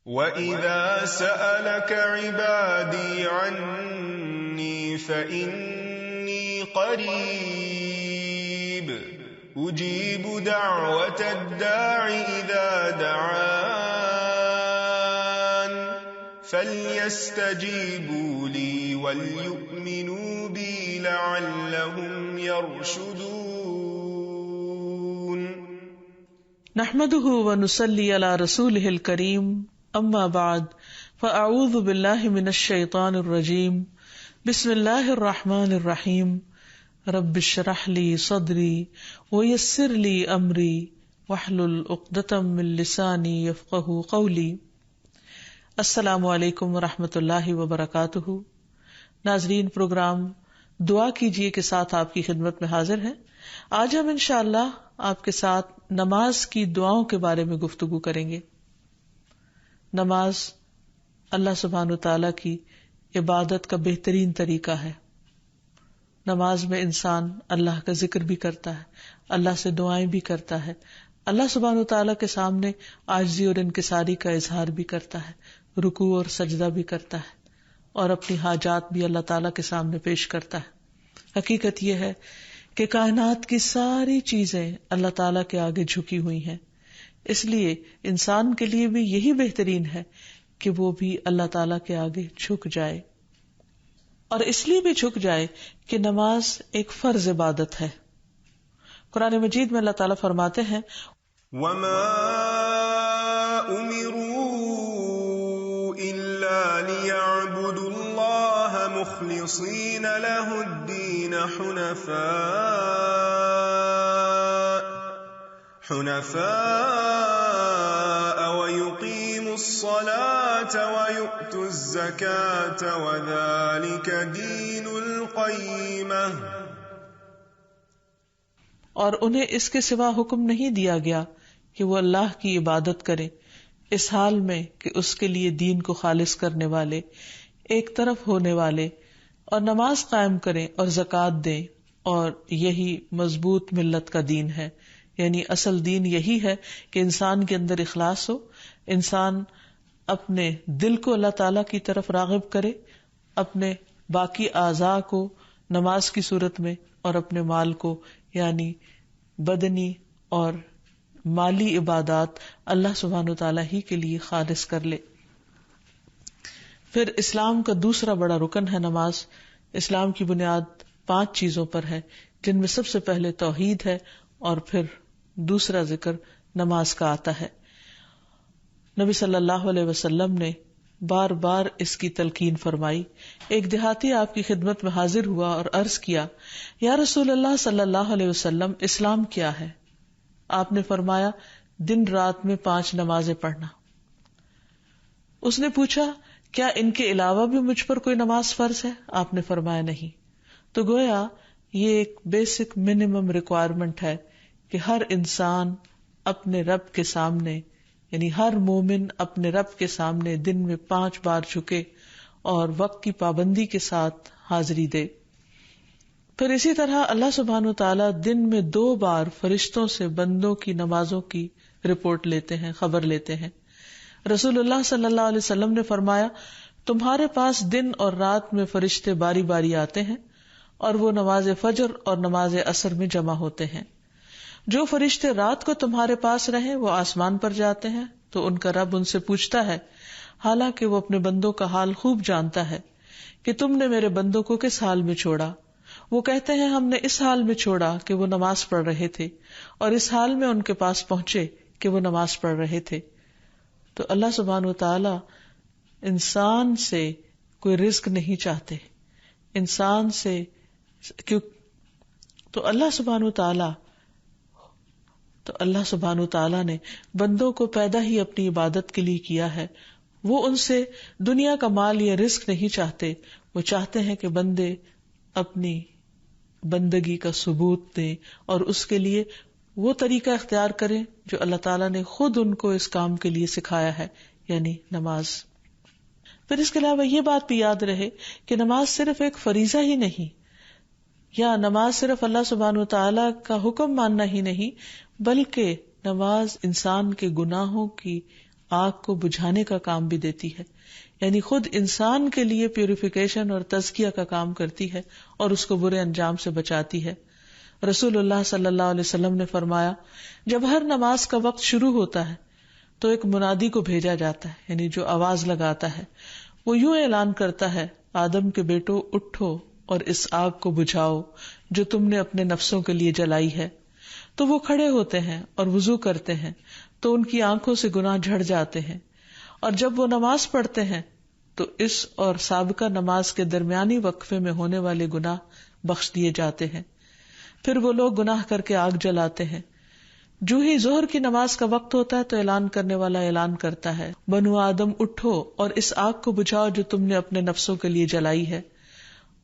وَإِذَا سَأَلَكَ عِبَادِي عَنِّي فَإِنِّي قَرِيبٌ أُجِيبُ دَعْوَةَ الدَّاعِ إِذَا دَعَانِ فَلْيَسْتَجِيبُوا لِي وَلْيُؤْمِنُوا بِي لَعَلَّهُمْ يَرْشُدُونَ نحمده ونصلي على رسوله الكريم اما بعد فاعوذ باللہ من الشیطان الرجیم بسم اللہ الرحمن الرحیم رب اشرح لی صدری ویسر لی امری واحلل عقدۃ من لسانی یفقہوا قولی۔ السلام علیکم ورحمۃ اللہ وبرکاتہ۔ ناظرین، پروگرام دعا کیجیے کے ساتھ آپ کی خدمت میں حاضر ہیں۔ آج ہم انشاءاللہ آپ کے ساتھ نماز کی دعاؤں کے بارے میں گفتگو کریں گے۔ نماز اللہ سبحانہ وتعالی کی عبادت کا بہترین طریقہ ہے۔ نماز میں انسان اللہ کا ذکر بھی کرتا ہے، اللہ سے دعائیں بھی کرتا ہے، اللہ سبحانہ وتعالی کے سامنے عاجزی اور انکساری کا اظہار بھی کرتا ہے، رکوع اور سجدہ بھی کرتا ہے، اور اپنی حاجات بھی اللہ تعالی کے سامنے پیش کرتا ہے۔ حقیقت یہ ہے کہ کائنات کی ساری چیزیں اللہ تعالیٰ کے آگے جھکی ہوئی ہیں، اس لیے انسان کے لیے بھی یہی بہترین ہے کہ وہ بھی اللہ تعالیٰ کے آگے جھک جائے، اور اس لیے بھی جھک جائے کہ نماز ایک فرض عبادت ہے۔ قرآن مجید میں اللہ تعالیٰ فرماتے ہیں وَمَا أُمِرُوا إِلَّا لِيَعْبُدُوا اللَّهَ مُخْلِصِينَ لَهُ الدِّينَ حُنَفَاءَ وَيُقِيمُوا الصَّلَاةَ وَيُؤْتُوا الزَّكَاةَ وَذَلِكَ دِينُ الْقَيِّمَةِ، اور انہیں اس کے سوا حکم نہیں دیا گیا کہ وہ اللہ کی عبادت کریں، اس حال میں کہ اس کے لیے دین کو خالص کرنے والے، ایک طرف ہونے والے، اور نماز قائم کریں اور زکوٰۃ دیں، اور یہی مضبوط ملت کا دین ہے۔ یعنی اصل دین یہی ہے کہ انسان کے اندر اخلاص ہو، انسان اپنے دل کو اللہ تعالیٰ کی طرف راغب کرے، اپنے باقی اعضاء کو نماز کی صورت میں اور اپنے مال کو، یعنی بدنی اور مالی عبادات اللہ سبحانہ وتعالیٰ ہی کے لیے خالص کر لے۔ پھر اسلام کا دوسرا بڑا رکن ہے نماز۔ اسلام کی بنیاد 5 چیزوں پر ہے، جن میں سب سے پہلے توحید ہے، اور پھر دوسرا ذکر نماز کا آتا ہے۔ نبی صلی اللہ علیہ وسلم نے بار بار اس کی تلقین فرمائی۔ ایک دیہاتی آپ کی خدمت میں حاضر ہوا اور عرض کیا، یا رسول اللہ صلی اللہ علیہ وسلم، اسلام کیا ہے؟ آپ نے فرمایا، دن رات میں 5 نمازیں پڑھنا۔ اس نے پوچھا، کیا ان کے علاوہ بھی مجھ پر کوئی نماز فرض ہے؟ آپ نے فرمایا نہیں۔ تو گویا یہ ایک بیسک منیمم ریکوائرمنٹ ہے کہ ہر انسان اپنے رب کے سامنے، یعنی ہر مومن اپنے رب کے سامنے دن میں 5 بار جھکے اور وقت کی پابندی کے ساتھ حاضری دے۔ پھر اسی طرح اللہ سبحانہ وتعالیٰ دن میں 2 بار فرشتوں سے بندوں کی نمازوں کی رپورٹ لیتے ہیں، خبر لیتے ہیں۔ رسول اللہ صلی اللہ علیہ وسلم نے فرمایا، تمہارے پاس دن اور رات میں فرشتے باری باری آتے ہیں، اور وہ نماز فجر اور نماز عصر میں جمع ہوتے ہیں۔ جو فرشتے رات کو تمہارے پاس رہیں وہ آسمان پر جاتے ہیں، تو ان کا رب ان سے پوچھتا ہے، حالانکہ وہ اپنے بندوں کا حال خوب جانتا ہے، کہ تم نے میرے بندوں کو کس حال میں چھوڑا؟ وہ کہتے ہیں، ہم نے اس حال میں چھوڑا کہ وہ نماز پڑھ رہے تھے، اور اس حال میں ان کے پاس پہنچے کہ وہ نماز پڑھ رہے تھے۔ تو اللہ سبحانہ وتعالی انسان سے کوئی رزق نہیں چاہتے، انسان سے تو اللہ سبحانہ وتعالی نے بندوں کو پیدا ہی اپنی عبادت کے لیے کیا ہے۔ وہ ان سے دنیا کا مال یا رزق نہیں چاہتے، وہ چاہتے ہیں کہ بندے اپنی بندگی کا ثبوت دیں اور اس کے لیے وہ طریقہ اختیار کریں جو اللہ تعالیٰ نے خود ان کو اس کام کے لیے سکھایا ہے، یعنی نماز۔ پھر اس کے علاوہ یہ بات بھی یاد رہے کہ نماز صرف ایک فریضہ ہی نہیں، یا نماز صرف اللہ سبحانہ وتعالی کا حکم ماننا ہی نہیں، بلکہ نماز انسان کے گناہوں کی آگ کو بجھانے کا کام بھی دیتی ہے، یعنی خود انسان کے لیے پیوریفیکیشن اور تزکیہ کا کام کرتی ہے اور اس کو برے انجام سے بچاتی ہے۔ رسول اللہ صلی اللہ علیہ وسلم نے فرمایا، جب ہر نماز کا وقت شروع ہوتا ہے تو ایک منادی کو بھیجا جاتا ہے، یعنی جو آواز لگاتا ہے، وہ یوں اعلان کرتا ہے، آدم کے بیٹو اٹھو اور اس آگ کو بجھاؤ جو تم نے اپنے نفسوں کے لیے جلائی ہے۔ تو وہ کھڑے ہوتے ہیں اور وضو کرتے ہیں تو ان کی آنکھوں سے گناہ جھڑ جاتے ہیں، اور جب وہ نماز پڑھتے ہیں تو اس اور سابقہ نماز کے درمیانی وقفے میں ہونے والے گناہ بخش دیے جاتے ہیں۔ پھر وہ لوگ گناہ کر کے آگ جلاتے ہیں۔ جو ہی ظہر کی نماز کا وقت ہوتا ہے تو اعلان کرنے والا اعلان کرتا ہے، بنو آدم اٹھو اور اس آگ کو بجھاؤ جو تم نے اپنے نفسوں کے لیے جلائی ہے۔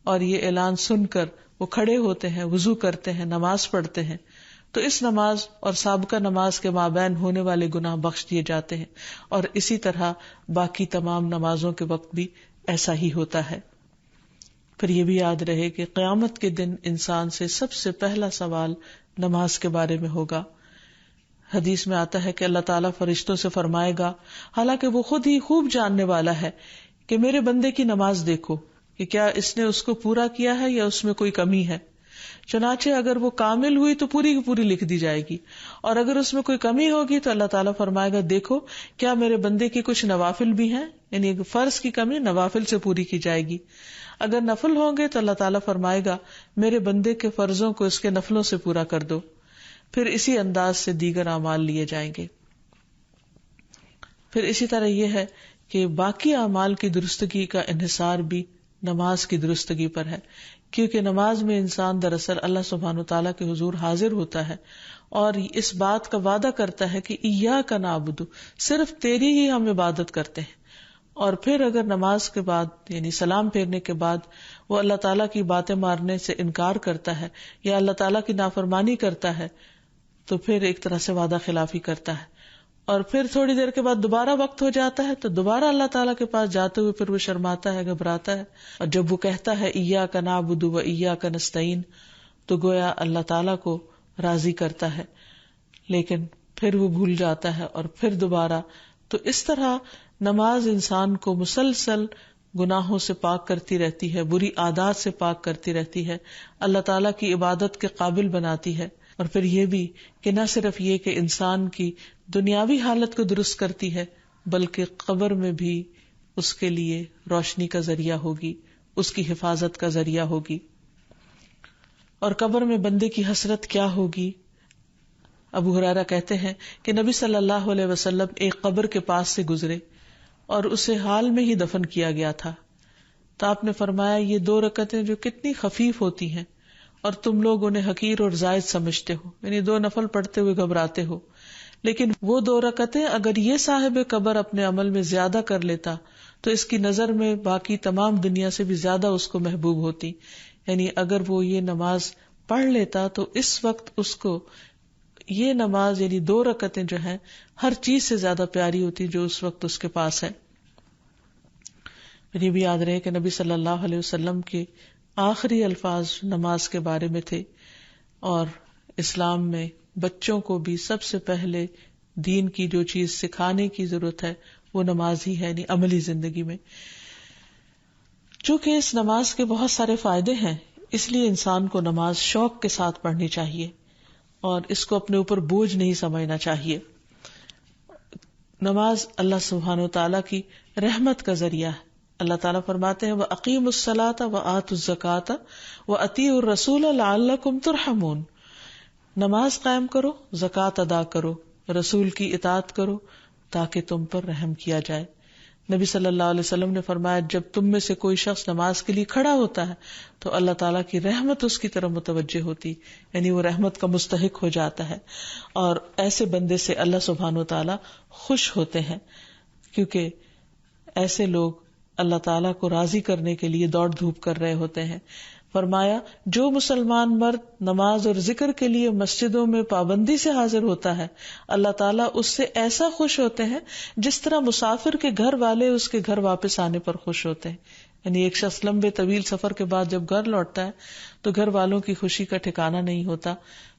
اور یہ اعلان سن کر وہ کھڑے ہوتے ہیں، وضو کرتے ہیں، نماز پڑھتے ہیں، تو اس نماز اور سابقہ نماز کے مابین ہونے والے گناہ بخش دیے جاتے ہیں، اور اسی طرح باقی تمام نمازوں کے وقت بھی ایسا ہی ہوتا ہے۔ پھر یہ بھی یاد رہے کہ قیامت کے دن انسان سے سب سے پہلا سوال نماز کے بارے میں ہوگا۔ حدیث میں آتا ہے کہ اللہ تعالیٰ فرشتوں سے فرمائے گا، حالانکہ وہ خود ہی خوب جاننے والا ہے، کہ میرے بندے کی نماز دیکھو کہ کیا اس نے اس کو پورا کیا ہے یا اس میں کوئی کمی ہے۔ چنانچہ اگر وہ کامل ہوئی تو پوری کی پوری لکھ دی جائے گی، اور اگر اس میں کوئی کمی ہوگی تو اللہ تعالیٰ فرمائے گا، دیکھو کیا میرے بندے کی کچھ نوافل بھی ہیں، یعنی فرض کی کمی نوافل سے پوری کی جائے گی۔ اگر نفل ہوں گے تو اللہ تعالیٰ فرمائے گا، میرے بندے کے فرضوں کو اس کے نفلوں سے پورا کر دو۔ پھر اسی انداز سے دیگر اعمال لیے جائیں گے۔ پھر اسی طرح یہ ہے کہ باقی اعمال کی درستگی کا انحصار بھی نماز کی درستگی پر ہے، کیونکہ نماز میں انسان دراصل اللہ سبحانہ وتعالیٰ کے حضور حاضر ہوتا ہے اور اس بات کا وعدہ کرتا ہے کہ ایاک نعبد، صرف تیری ہی ہم عبادت کرتے ہیں۔ اور پھر اگر نماز کے بعد یعنی سلام پھیرنے کے بعد وہ اللہ تعالیٰ کی باتیں ماننے سے انکار کرتا ہے یا اللہ تعالیٰ کی نافرمانی کرتا ہے تو پھر ایک طرح سے وعدہ خلافی کرتا ہے، اور پھر تھوڑی دیر کے بعد دوبارہ وقت ہو جاتا ہے تو دوبارہ اللہ تعالیٰ کے پاس جاتے ہوئے پھر وہ شرماتا ہے، گھبراتا ہے، اور جب وہ کہتا ہے ایاک نعبد و ایاک نستعین تو گویا اللہ تعالیٰ کو راضی کرتا ہے، لیکن پھر وہ بھول جاتا ہے اور پھر دوبارہ۔ تو اس طرح نماز انسان کو مسلسل گناہوں سے پاک کرتی رہتی ہے، بری عادات سے پاک کرتی رہتی ہے، اللہ تعالیٰ کی عبادت کے قابل بناتی ہے، اور پھر یہ بھی کہ نہ صرف یہ کہ انسان کی دنیاوی حالت کو درست کرتی ہے بلکہ قبر میں بھی اس کے لیے روشنی کا ذریعہ ہوگی، اس کی حفاظت کا ذریعہ ہوگی۔ اور قبر میں بندے کی حسرت کیا ہوگی؟ ابو ہریرہ کہتے ہیں کہ نبی صلی اللہ علیہ وسلم ایک قبر کے پاس سے گزرے اور اسے حال میں ہی دفن کیا گیا تھا، تو آپ نے فرمایا، یہ 2 رکعتیں جو کتنی خفیف ہوتی ہیں اور تم لوگ انہیں حقیر اور زائد سمجھتے ہو، یعنی 2 نفل پڑھتے ہوئے گھبراتے ہو، لیکن وہ 2 رکعتیں اگر یہ صاحب قبر اپنے عمل میں زیادہ کر لیتا تو اس کی نظر میں باقی تمام دنیا سے بھی زیادہ اس کو محبوب ہوتی، یعنی اگر وہ یہ نماز پڑھ لیتا تو اس وقت اس کو یہ نماز یعنی 2 رکعتیں جو ہیں ہر چیز سے زیادہ پیاری ہوتی جو اس وقت اس کے پاس ہے۔ یہ بھی یاد رہے کہ نبی صلی اللہ علیہ وسلم کے آخری الفاظ نماز کے بارے میں تھے، اور اسلام میں بچوں کو بھی سب سے پہلے دین کی جو چیز سکھانے کی ضرورت ہے وہ نماز ہی ہے، یعنی عملی زندگی میں۔ چونکہ اس نماز کے بہت سارے فائدے ہیں، اس لیے انسان کو نماز شوق کے ساتھ پڑھنی چاہیے اور اس کو اپنے اوپر بوجھ نہیں سمجھنا چاہیے۔ نماز اللہ سبحانہ وتعالیٰ کی رحمت کا ذریعہ ہے۔ اللہ تعالیٰ فرماتے ہیں وَأَقِيمُوا الصَّلَاةَ وَآتُوا الزَّكَاةَ وَأَطِيعُوا الرَّسُولَ لَعَلَّكُمْ تُرْحَمُونَ، نماز قائم کرو، زکوٰۃ ادا کرو، رسول کی اطاعت کرو تاکہ تم پر رحم کیا جائے۔ نبی صلی اللہ علیہ وسلم نے فرمایا، جب تم میں سے کوئی شخص نماز کے لیے کھڑا ہوتا ہے تو اللہ تعالیٰ کی رحمت اس کی طرف متوجہ ہوتی، یعنی وہ رحمت کا مستحق ہو جاتا ہے، اور ایسے بندے سے اللہ سبحانہ وتعالیٰ خوش ہوتے ہیں، کیونکہ ایسے لوگ اللہ تعالیٰ کو راضی کرنے کے لیے دوڑ دھوپ کر رہے ہوتے ہیں۔ فرمایا، جو مسلمان مرد نماز اور ذکر کے لیے مسجدوں میں پابندی سے حاضر ہوتا ہے، اللہ تعالیٰ اس سے ایسا خوش ہوتے ہیں جس طرح مسافر کے گھر والے اس کے گھر واپس آنے پر خوش ہوتے ہیں۔ یعنی ایک شخص لمبے طویل سفر کے بعد جب گھر لوٹتا ہے تو گھر والوں کی خوشی کا ٹھکانہ نہیں ہوتا،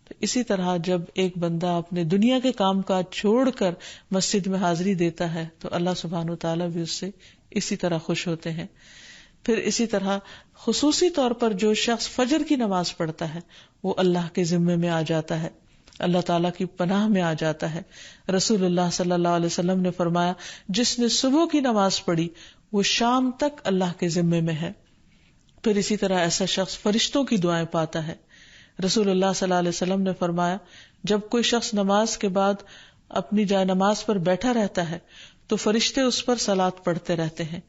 تو اسی طرح جب ایک بندہ اپنے دنیا کے کام کاج چھوڑ کر مسجد میں حاضری دیتا ہے تو اللہ سبحانہ وتعالیٰ بھی اس سے اسی طرح خوش ہوتے ہیں. پھر اسی طرح خصوصی طور پر جو شخص فجر کی نماز پڑھتا ہے وہ اللہ کے ذمے میں آ جاتا ہے، اللہ تعالیٰ کی پناہ میں آ جاتا ہے. رسول اللہ صلی اللہ علیہ وسلم نے فرمایا جس نے صبح کی نماز پڑھی وہ شام تک اللہ کے ذمے میں ہے. پھر اسی طرح ایسا شخص فرشتوں کی دعائیں پاتا ہے. رسول اللہ صلی اللہ علیہ وسلم نے فرمایا جب کوئی شخص نماز کے بعد اپنی جائے نماز پر بیٹھا رہتا ہے تو فرشتے اس پر صلاۃ پڑھتے رہتے ہیں.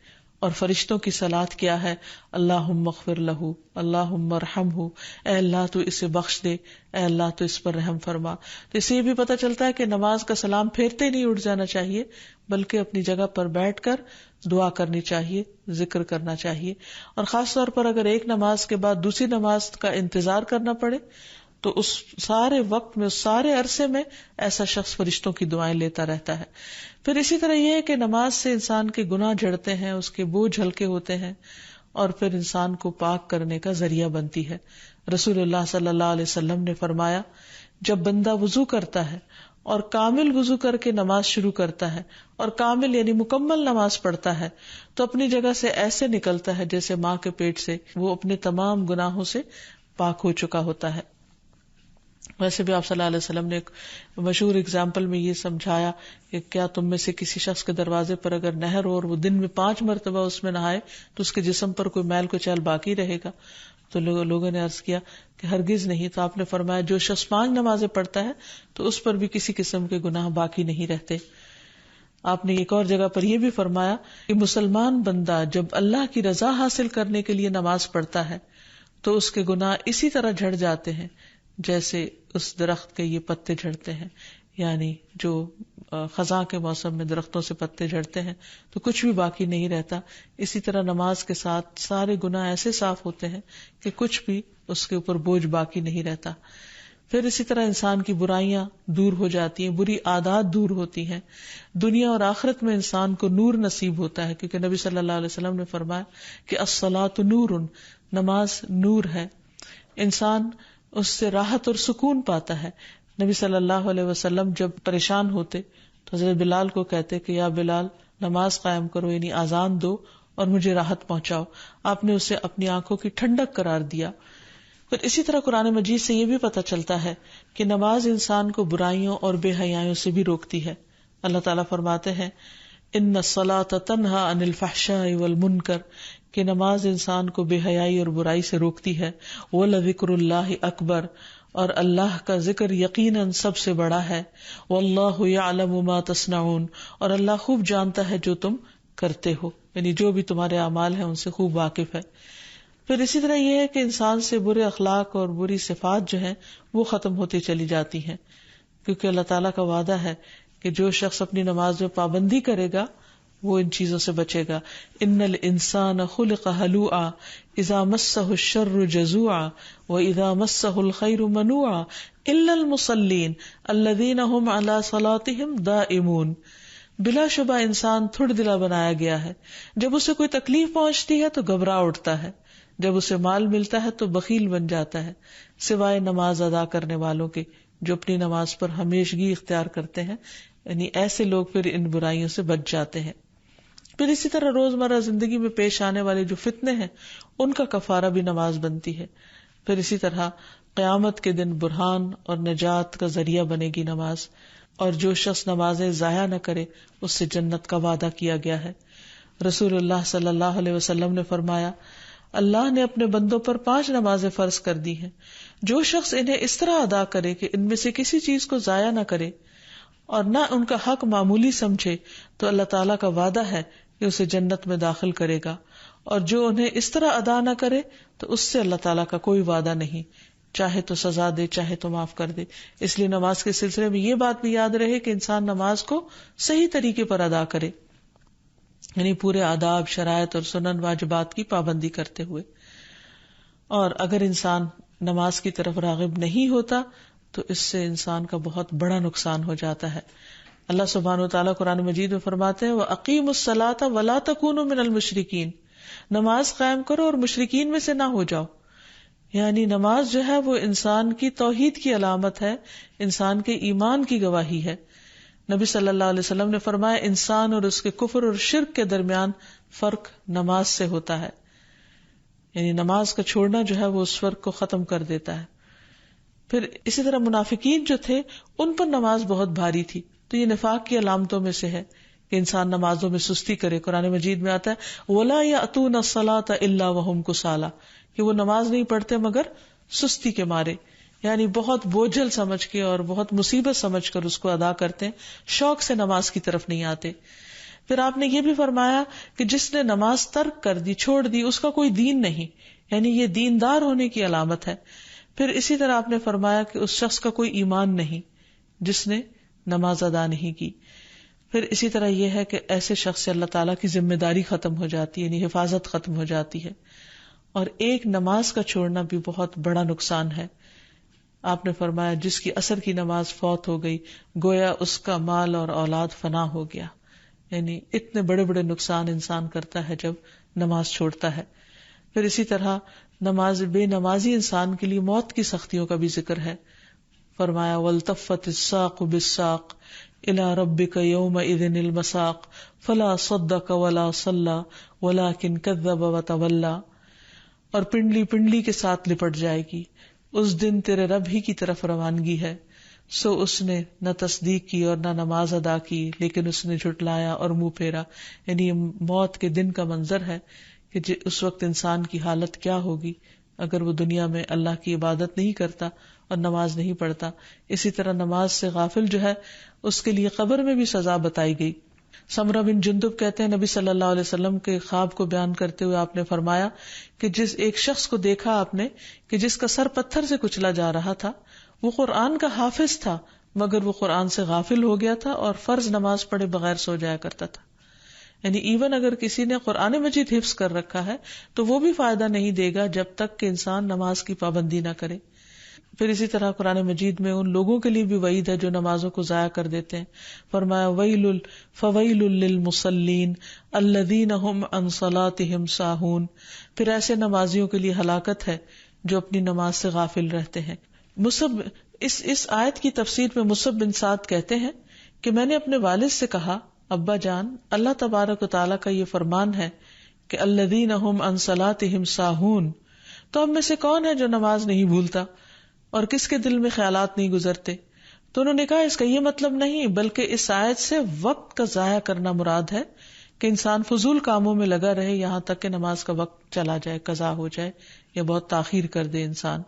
اور فرشتوں کی صلاۃ کیا ہے؟ اللہم اغفر لہ، اللہم ارحمہ، اے اللہ تو اسے بخش دے، اے اللہ تو اس پر رحم فرما. تو اس سے یہ بھی پتہ چلتا ہے کہ نماز کا سلام پھیرتے نہیں اٹھ جانا چاہیے، بلکہ اپنی جگہ پر بیٹھ کر دعا کرنی چاہیے، ذکر کرنا چاہیے. اور خاص طور پر اگر ایک نماز کے بعد دوسری نماز کا انتظار کرنا پڑے تو اس سارے وقت میں، اس سارے عرصے میں ایسا شخص فرشتوں کی دعائیں لیتا رہتا ہے. پھر اسی طرح یہ ہے کہ نماز سے انسان کے گناہ جھڑتے ہیں، اس کے بوجھ ہلکے ہوتے ہیں، اور پھر انسان کو پاک کرنے کا ذریعہ بنتی ہے. رسول اللہ صلی اللہ علیہ وسلم نے فرمایا جب بندہ وضو کرتا ہے اور کامل وضو کر کے نماز شروع کرتا ہے اور کامل یعنی مکمل نماز پڑھتا ہے تو اپنی جگہ سے ایسے نکلتا ہے جیسے ماں کے پیٹ سے وہ اپنے تمام گناہوں سے پاک ہو چکا ہوتا ہے. ویسے بھی آپ صلی اللہ علیہ وسلم نے ایک مشہور اگزامپل میں یہ سمجھایا کہ کیا تم میں سے کسی شخص کے دروازے پر اگر نہر ہو اور وہ دن میں 5 مرتبہ اس میں نہائے تو اس کے جسم پر کوئی میل کچیل باقی رہے گا؟ تو لوگوں نے عرض کیا کہ ہرگز نہیں. تو آپ نے فرمایا جو شخص 5 نمازیں پڑھتا ہے تو اس پر بھی کسی قسم کے گناہ باقی نہیں رہتے. آپ نے ایک اور جگہ پر یہ بھی فرمایا کہ مسلمان بندہ جب اللہ کی رضا حاصل کرنے کے لیے نماز پڑھتا ہے تو اس کے گناہ اسی طرح جھڑ جاتے ہیں جیسے اس درخت کے یہ پتے جھڑتے ہیں. یعنی جو خزاں کے موسم میں درختوں سے پتے جھڑتے ہیں تو کچھ بھی باقی نہیں رہتا. اسی طرح نماز کے ساتھ سارے گناہ ایسے صاف ہوتے ہیں کہ کچھ بھی اس کے اوپر بوجھ باقی نہیں رہتا. پھر اسی طرح انسان کی برائیاں دور ہو جاتی ہیں، بری عادات دور ہوتی ہیں. دنیا اور آخرت میں انسان کو نور نصیب ہوتا ہے، کیونکہ نبی صلی اللہ علیہ وسلم نے فرمایا کہ الصلاۃ نور، نماز نور ہے. انسان اس سے راحت اور سکون پاتا ہے. نبی صلی اللہ علیہ وسلم جب پریشان ہوتے تو حضرت بلال کو کہتے کہ یا بلال نماز قائم کرو، یعنی اذان دو اور مجھے راحت پہنچاؤ. آپ نے اسے اپنی آنکھوں کی ٹھنڈک قرار دیا. پھر اسی طرح قرآن مجید سے یہ بھی پتہ چلتا ہے کہ نماز انسان کو برائیوں اور بے حیائیوں سے بھی روکتی ہے. اللہ تعالیٰ فرماتے ہیں ان الصلاۃ تنہی عن الفحشاء والمنکر، کہ نماز انسان کو بے حیائی اور برائی سے روکتی ہے. وَلَذِكْرُ اللَّهِ اکبر، اور اللہ کا ذکر یقیناً سب سے بڑا ہے. وَاللَّهُ يَعْلَمُ مَا تَصْنَعُونَ، اور اللہ خوب جانتا ہے جو تم کرتے ہو، یعنی جو بھی تمہارے اعمال ہیں ان سے خوب واقف ہے. پھر اسی طرح یہ ہے کہ انسان سے برے اخلاق اور بری صفات جو ہیں وہ ختم ہوتی چلی جاتی ہیں، کیونکہ اللہ تعالیٰ کا وعدہ ہے کہ جو شخص اپنی نماز میں پابندی کرے گا وہ ان چیزوں سے بچے گا. ان الانسان خلق ہلوعا اذا مسہ الشر جزوعا واذا مسہ الخیر منوعا الا المصلین الذین هم علی صلاتهم دائمون. بلا شبہ انسان تھوڑ دلا بنایا گیا ہے، جب اسے کوئی تکلیف پہنچتی ہے تو گھبرا اٹھتا ہے، جب اسے مال ملتا ہے تو بخیل بن جاتا ہے، سوائے نماز ادا کرنے والوں کے جو اپنی نماز پر ہمیشگی اختیار کرتے ہیں. یعنی ایسے لوگ پھر ان برائیوں سے بچ جاتے ہیں. پھر اسی طرح روزمرہ زندگی میں پیش آنے والے جو فتنے ہیں ان کا کفارہ بھی نماز بنتی ہے. پھر اسی طرح قیامت کے دن برہان اور نجات کا ذریعہ بنے گی نماز، اور جو شخص نمازیں ضائع نہ کرے اس سے جنت کا وعدہ کیا گیا ہے. رسول اللہ صلی اللہ علیہ وسلم نے فرمایا اللہ نے اپنے بندوں پر 5 نمازیں فرض کر دی ہیں، جو شخص انہیں اس طرح ادا کرے کہ ان میں سے کسی چیز کو ضائع نہ کرے اور نہ ان کا حق معمولی سمجھے تو اللہ تعالیٰ کا وعدہ ہے کہ اسے جنت میں داخل کرے گا، اور جو انہیں اس طرح ادا نہ کرے تو اس سے اللہ تعالیٰ کا کوئی وعدہ نہیں، چاہے تو سزا دے چاہے تو معاف کر دے. اس لیے نماز کے سلسلے میں یہ بات بھی یاد رہے کہ انسان نماز کو صحیح طریقے پر ادا کرے، یعنی پورے آداب، شرائط اور سنن واجبات کی پابندی کرتے ہوئے. اور اگر انسان نماز کی طرف راغب نہیں ہوتا تو اس سے انسان کا بہت بڑا نقصان ہو جاتا ہے. اللہ سبحانہ وتعالیٰ قرآن مجید میں فرماتے ہیں وَأَقِيمُوا الصَّلَاةَ وَلَا تَكُونُوا مِنَ الْمُشْرِكِينَ، نماز قائم کرو اور مشرکین میں سے نہ ہو جاؤ. یعنی نماز جو ہے وہ انسان کی توحید کی علامت ہے، انسان کے ایمان کی گواہی ہے. نبی صلی اللہ علیہ وسلم نے فرمایا انسان اور اس کے کفر اور شرک کے درمیان فرق نماز سے ہوتا ہے. یعنی نماز کا چھوڑنا جو ہے وہ اس فرق کو ختم کر دیتا ہے. پھر اسی طرح منافقین جو تھے ان پر نماز بہت بھاری تھی، تو یہ نفاق کی علامتوں میں سے ہے کہ انسان نمازوں میں سستی کرے. قرآن مجید میں آتا ہے وَلَا يَأْتُونَ الصَّلَاةَ إِلَّا وَهُمْ كُسَالَىٰ، کہ وہ نماز نہیں پڑھتے مگر سستی کے مارے، یعنی بہت بوجھل سمجھ کے اور بہت مصیبت سمجھ کر اس کو ادا کرتے ہیں، شوق سے نماز کی طرف نہیں آتے. پھر آپ نے یہ بھی فرمایا کہ جس نے نماز ترک کر دی، چھوڑ دی، اس کا کوئی دین نہیں، یعنی یہ دیندار ہونے کی علامت ہے. پھر اسی طرح آپ نے فرمایا کہ اس شخص کا کوئی ایمان نہیں جس نے نماز ادا نہیں کی. پھر اسی طرح یہ ہے کہ ایسے شخص سے اللہ تعالیٰ کی ذمہ داری ختم ہو جاتی ہے، یعنی حفاظت ختم ہو جاتی ہے. اور ایک نماز کا چھوڑنا بھی بہت بڑا نقصان ہے. آپ نے فرمایا جس کی عصر کی نماز فوت ہو گئی گویا اس کا مال اور اولاد فنا ہو گیا. یعنی اتنے بڑے بڑے نقصان انسان کرتا ہے جب نماز چھوڑتا ہے. پھر اسی طرح بے نمازی انسان کے لیے موت کی سختیوں کا بھی ذکر ہے. فرمایا وَالْتَفَّتِ السَّاقُ بِالسَّاقِ إِلَىٰ رَبِّكَ يَوْمَئِذٍ الْمَسَاقُ فَلَا صَدَّقَ وَلَا صَلَّىٰ وَلَٰكِنْ كَذَّبَ وَتَوَلَّىٰ. اور پنڈلی پنڈلی کے ساتھ لپٹ جائے گی، اس دن تیرے رب ہی کی طرف روانگی ہے، سو اس نے نہ تصدیق کی اور نہ نماز ادا کی، لیکن اس نے جھٹلایا اور منہ پھیرا. یعنی یہ موت کے دن کا منظر ہے کہ اس وقت انسان کی حالت کیا ہوگی اگر وہ دنیا میں اللہ کی عبادت نہیں کرتا اور نماز نہیں پڑھتا. اسی طرح نماز سے غافل جو ہے اس کے لیے قبر میں بھی سزا بتائی گئی. سمرہ بن جندب کہتے ہیں نبی صلی اللہ علیہ وسلم کے خواب کو بیان کرتے ہوئے آپ نے فرمایا کہ جس ایک شخص کو دیکھا آپ نے کہ جس کا سر پتھر سے کچلا جا رہا تھا، وہ قرآن کا حافظ تھا مگر وہ قرآن سے غافل ہو گیا تھا اور فرض نماز پڑھے بغیر سو جایا کرتا تھا. یعنی ایون اگر کسی نے قرآن مجید حفظ کر رکھا ہے تو وہ بھی فائدہ نہیں دے گا جب تک کہ انسان نماز کی پابندی نہ کرے. پھر اسی طرح قرآن مجید میں ان لوگوں کے لیے بھی وعید ہے جو نمازوں کو ضائع کر دیتے ہیں. فرمایا فویل للمصلین الذین هم عن صلاتهم ساہون. پھر ایسے نمازیوں کے لیے ہلاکت ہے جو اپنی نماز سے غافل رہتے ہیں. اس آیت کی تفسیر میں مصعب بن سعد کہتے ہیں کہ میں نے اپنے والد سے کہا ابا جان، اللہ تبارک و تعالیٰ کا یہ فرمان ہے کہ الذین هم عن صلاتهم ساہون، تو ہم میں سے کون ہے جو نماز نہیں بھولتا اور کس کے دل میں خیالات نہیں گزرتے؟ تو انہوں نے کہا اس کا یہ مطلب نہیں، بلکہ اس آیت سے وقت کا ضائع کرنا مراد ہے کہ انسان فضول کاموں میں لگا رہے یہاں تک کہ نماز کا وقت چلا جائے، قضا ہو جائے یا بہت تاخیر کر دے انسان.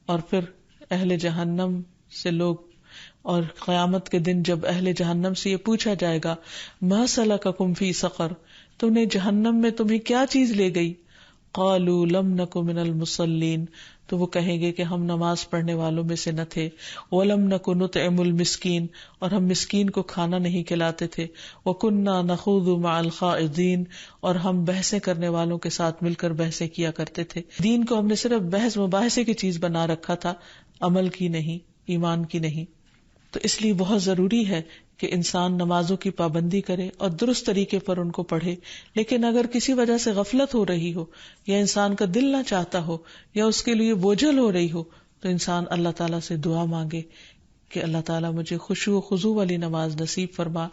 اور پھر اہل جہنم سے لوگ، اور قیامت کے دن جب اہل جہنم سے یہ پوچھا جائے گا ما سلککم فی سقر، تم نے جہنم میں تمہیں کیا چیز لے گئی؟ قالوا لم نک من المصلین، تو وہ کہیں گے کہ ہم نماز پڑھنے والوں میں سے نہ تھے. ولم نک نطعم المسکین، اور ہم مسکین کو کھانا نہیں کھلاتے تھے. وکنا نخوض مع الخائضین، اور ہم بحثیں کرنے والوں کے ساتھ مل کر بحثیں کیا کرتے تھے. دین کو ہم نے صرف بحث مباحثے کی چیز بنا رکھا تھا، عمل کی نہیں، ایمان کی نہیں. تو اس لیے بہت ضروری ہے کہ انسان نمازوں کی پابندی کرے اور درست طریقے پر ان کو پڑھے. لیکن اگر کسی وجہ سے غفلت ہو رہی ہو یا انسان کا دل نہ چاہتا ہو یا اس کے لیے بوجھل ہو رہی ہو تو انسان اللہ تعالیٰ سے دعا مانگے کہ اللہ تعالیٰ مجھے خشوع و خضوع والی نماز نصیب فرما،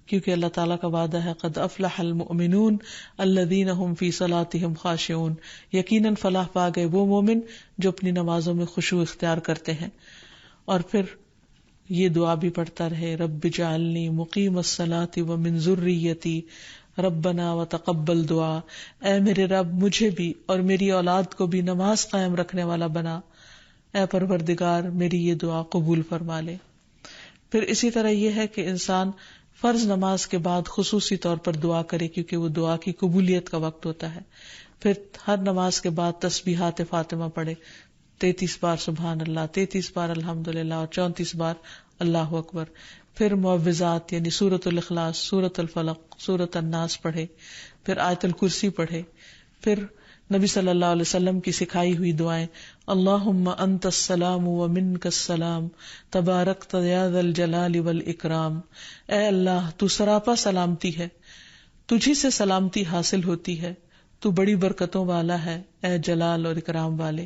کیونکہ اللہ تعالیٰ کا وعدہ ہے قد افلح المؤمنون الذین هم فی صلاتهم خاشعون، یقیناً فلاح پا گئے وہ مومن جو اپنی نمازوں میں خشوع اختیار کرتے ہیں. اور پھر یہ دعا بھی پڑھتا رہے رب اجعلنی مقیم الصلاۃ ومن ذریتی ربنا وتقبل دعا، اے میرے رب مجھے بھی اور میری اولاد کو بھی نماز قائم رکھنے والا بنا، اے پروردگار میری یہ دعا قبول فرما لے. پھر اسی طرح یہ ہے کہ انسان فرض نماز کے بعد خصوصی طور پر دعا کرے کیونکہ وہ دعا کی قبولیت کا وقت ہوتا ہے. پھر ہر نماز کے بعد تسبیحات فاطمہ پڑھے، 33 بار سبحان اللہ، 33 بار الحمدللہ اور 34 بار اللہ اکبر. پھر معوذات یعنی سورۃ الاخلاص، سورۃ الفلق، سورۃ الناس پڑھے. پھر آیت الکرسی پڑھے. پھر نبی صلی اللہ علیہ وسلم کی سکھائی ہوئی دعائیں اللہم انت السلام ومنک السلام تبارکت یا ذا الجلال والاکرام، اے اللہ تو سراپا سلامتی ہے، تجھی سے سلامتی حاصل ہوتی ہے، تو بڑی برکتوں والا ہے، اے جلال اور اکرام والے.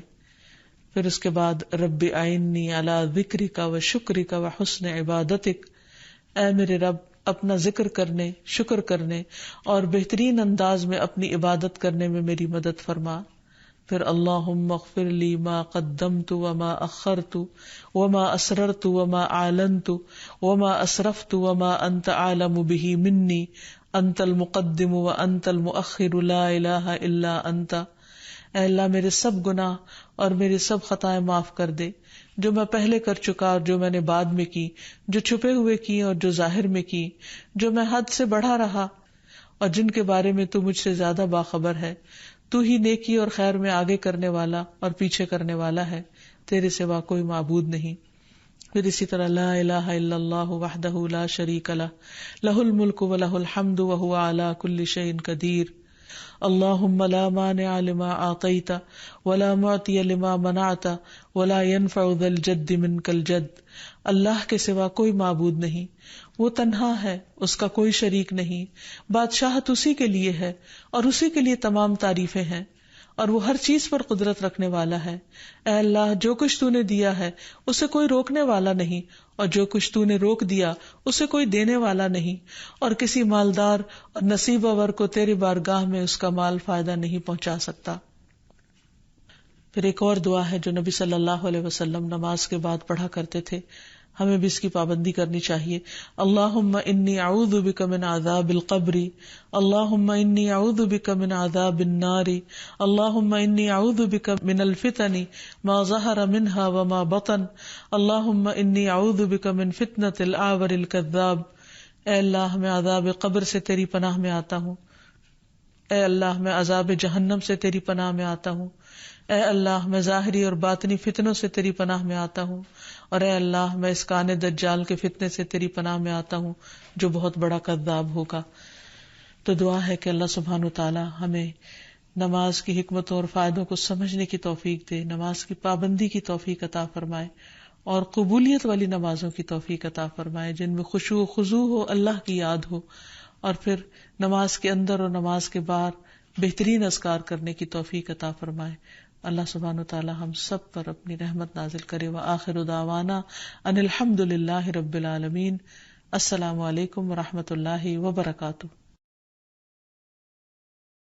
پھر اس کے بعد رب اعنی علی ذکرک و شکرک و حسن عبادتک، اے میرے رب اپنا ذکر کرنے، شکر کرنے اور بہترین انداز میں اپنی عبادت کرنے میں میری مدد فرما. پھر اللہم اغفر لی ما قدمت وما اخرت وما اسررت وما اعلنت وما اسرفت وما انت اعلم به منی انت المقدم وانت المؤخر لا الہ الا انت. اے اللہ میرے سب گناہ اور میری سب خطائیں معاف کر دے، جو میں پہلے کر چکا اور جو میں نے بعد میں کی، جو چھپے ہوئے کی اور جو ظاہر میں کی، جو میں حد سے بڑھا رہا اور جن کے بارے میں تو مجھ سے زیادہ باخبر ہے. تو ہی نیکی اور خیر میں آگے کرنے والا اور پیچھے کرنے والا ہے، تیرے سوا کوئی معبود نہیں. پھر اسی طرح لا الہ الا اللہ وحدہ لا شریک لہ لہ الملک ولہ الحمد وہو علی کل شیء قدیر. اللہم لا مانع لما اعطیت ولا معطی لما منعت ولا ينفع ذا الجد منک الجد. اللہ کے سوا کوئی معبود نہیں، وہ تنہا ہے، اس کا کوئی شریک نہیں، بادشاہت اسی کے لیے ہے اور اسی کے لیے تمام تعریفیں ہیں، اور وہ ہر چیز پر قدرت رکھنے والا ہے. اے اللہ جو کچھ تو نے دیا ہے اسے کوئی روکنے والا نہیں، اور جو کچھ تو نے روک دیا اسے کوئی دینے والا نہیں، اور کسی مالدار اور نصیب ور کو تیری بارگاہ میں اس کا مال فائدہ نہیں پہنچا سکتا. پھر ایک اور دعا ہے جو نبی صلی اللہ علیہ وسلم نماز کے بعد پڑھا کرتے تھے، ہمیں بھی اس کی پابندی کرنی چاہیے. اللہم انی اعوذ بک من عذاب القبر، اللہم انی اعوذ بک من عذاب النار، اللہم انی اعوذ بک من الفتن ما ظہر منها وما بطن، اللہم انی اعوذ بک من فتنة الاعور الکذاب. اے اللہ میں عذاب قبر سے تیری پناہ میں آتا ہوں، اے اللہ میں عذاب جہنم سے تیری پناہ میں آتا ہوں، اے اللہ میں ظاہری اور باطنی فتنوں سے تیری پناہ میں آتا ہوں، اور اے اللہ میں اس کان دجال کے فتنے سے تیری پناہ میں آتا ہوں جو بہت بڑا کذاب ہوگا. تو دعا ہے کہ اللہ سبحانہ وتعالی ہمیں نماز کی حکمتوں اور فائدوں کو سمجھنے کی توفیق دے، نماز کی پابندی کی توفیق عطا فرمائے، اور قبولیت والی نمازوں کی توفیق عطا فرمائے جن میں خشوع و خضوع ہو، اللہ کی یاد ہو، اور پھر نماز کے اندر اور نماز کے باہر بہترین اذکار کرنے کی توفیق عطا فرمائے. اللہ سبحانہ وتعالی ہم سب پر اپنی رحمت نازل کرے. وآخر دعوانا ان الحمد للہ رب العالمین. السلام علیکم ورحمۃ اللہ وبرکاتہ.